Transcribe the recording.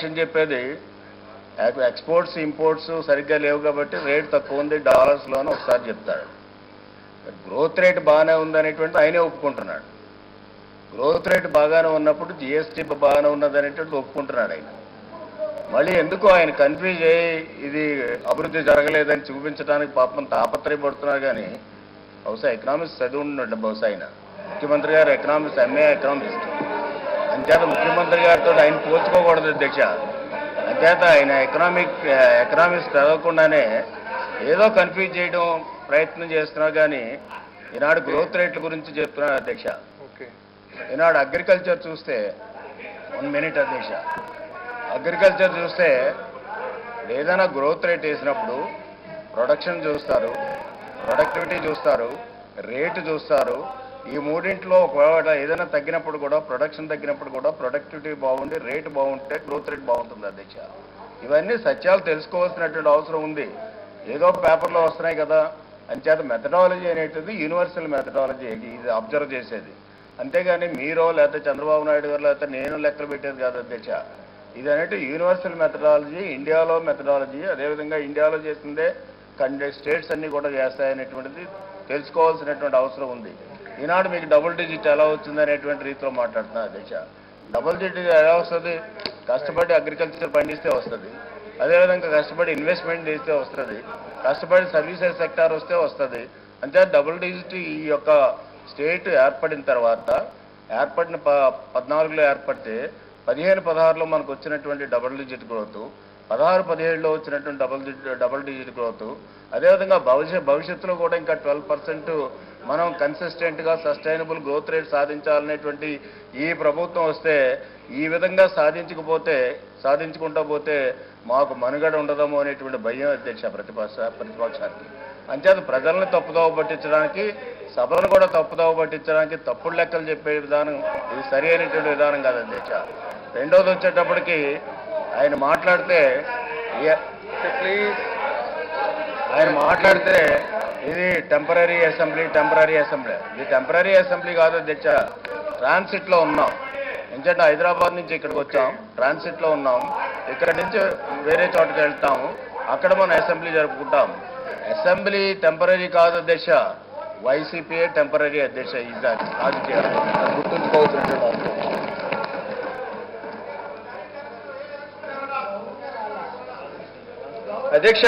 విషయం చెప్పేది exports imports సరిగ్గా లేవు కాబట్టి రేట్ తక్కువ ఉంది డాలర్స్లోనే ఒకసారి చెప్తాడు. గ్రోత్ రేట్ బాగానే ఉందనేటువంటి ఆయనే ఒప్పుకుంటున్నాడు. గ్రోత్ రేట్ బాగానే ఉన్నప్పుడు జిఎస్టీ బాగానే ఉన్నదనేటువంటి ఒప్పుకుంటున్నాడు ఆయన. మళ్ళీ ఎందుకు ఆయన కన్ఫ్యూజ్ అయ్యి ఇది అభివృద్ధి జరగలేదని చూపించడానికి పాపం తాపత్రయపడుతున్నారు. కానీ బహుశా ఎకనామిక్స్ చదివి ఉన్నాడు బహుశా ఆయన. ముఖ్యమంత్రి గారు ఎకనామిక్స్ ఎంఏ ఎకనామిస్ట్. అంచేత ముఖ్యమంత్రి గారితో ఆయన పోల్చుకోకూడదు అధ్యక్ష. అంచేత ఆయన ఎకనామిక్స్ చదవకుండానే ఏదో కన్ఫ్యూజ్ చేయడం ప్రయత్నం చేస్తున్నారు. కానీ ఈనాడు గ్రోత్ రేట్ల గురించి చెప్తున్నారు అధ్యక్ష. ఈనాడు అగ్రికల్చర్ చూస్తే 1 మినిట్ అధ్యక్ష. అగ్రికల్చర్ చూస్తే ఏదైనా గ్రోత్ రేట్ వేసినప్పుడు ప్రొడక్షన్ చూస్తారు, ప్రొడక్టివిటీ చూస్తారు, రేటు చూస్తారు. ఈ మూడింట్లో ఒకవేళ ఏదైనా తగ్గినప్పుడు కూడా ప్రొడక్షన్ తగ్గినప్పుడు కూడా ప్రొడక్టివిటీ బాగుండి రేటు బాగుంటే గ్రోత్ రేట్ బాగుంటుంది అధ్యక్ష. ఇవన్నీ సత్యాలు తెలుసుకోవాల్సినటువంటి అవసరం ఉంది. ఏదో పేపర్లో వస్తున్నాయి కదా. అంచేత మెథడాలజీ అనేటిది యూనివర్సల్ మెథడాలజీ, ఇది అబ్జర్వ్ చేసేది. అంతేగాని మీరో లేకపోతే చంద్రబాబు నాయుడు గారు లేకపోతే నేను లెక్కలు పెట్టేది కాదు అధ్యక్ష. ఇది అనేది యూనివర్సల్ మెథడాలజీ, ఇండియాలో మెథడాలజీ. అదేవిధంగా ఇండియాలో చేసిందే స్టేట్స్ అన్నీ కూడా చేస్తాయనేటువంటిది తెలుసుకోవాల్సినటువంటి అవసరం ఉంది. ఈనాడు మీకు డబుల్ డిజిట్ ఎలా వచ్చింది అనేటువంటి రీతిలో మాట్లాడుతున్నారు అధ్యక్ష. డబుల్ డిజిట్ ఎలా వస్తుంది? కష్టపడి అగ్రికల్చర్ పండిస్తే వస్తుంది, అదేవిధంగా కష్టపడి ఇన్వెస్ట్మెంట్ చేస్తే వస్తుంది, కష్టపడి సర్వీసెస్ సెక్టార్ వస్తే వస్తుంది. అంతే డబుల్ డిజిట్ ఈ యొక్క స్టేట్ ఏర్పడిన తర్వాత ఏర్పడిన 14లో ఏర్పడితే 15-16లో మనకు వచ్చినటువంటి డబుల్ డిజిట్ గ్రోత్, 16-17లో వచ్చినటువంటి డబుల్ డిజిట్ గ్రోత్, అదేవిధంగా భవిష్యత్తులో కూడా ఇంకా 12% మనం కన్సిస్టెంట్గా సస్టైనబుల్ గ్రోత్ రేట్ సాధించాలనేటువంటి ఈ ప్రభుత్వం వస్తే ఈ విధంగా సాధించుకుంటా పోతే మాకు మనుగడ ఉండదేమో అనేటువంటి భయం అధ్యక్ష ప్రతిపక్షానికి. అంచేత ప్రజలను తప్పుదోవ పట్టించడానికి, సభలను కూడా తప్పుదోవ పట్టించడానికి తప్పుడు లెక్కలు చెప్పే విధానం ఇది సరి అయినటువంటి విధానం కాదు అధ్యక్ష. రెండోది వచ్చేటప్పటికి ఆయన మాట్లాడితే ఇది టెంపరీ అసెంబ్లీ. ఇది టెంపరీ అసెంబ్లీ కాదు అధ్యక్ష. ట్రాన్సిట్లో ఉన్నాం. ఎందుకంటే హైదరాబాద్ నుంచి ఇక్కడికి వచ్చాం, ట్రాన్సిట్లో ఉన్నాం. ఇక్కడ నుంచి వేరే చోటకి వెళ్తాము, అక్కడ మనం అసెంబ్లీ జరుపుకుంటాం. అసెంబ్లీ టెంపరీ కాదు అధ్యక్ష, వైసీపీఏ టెంపరీ అధ్యక్ష. అది గుర్తుంచుకోవాల్సినటువంటి అధ్యక్ష.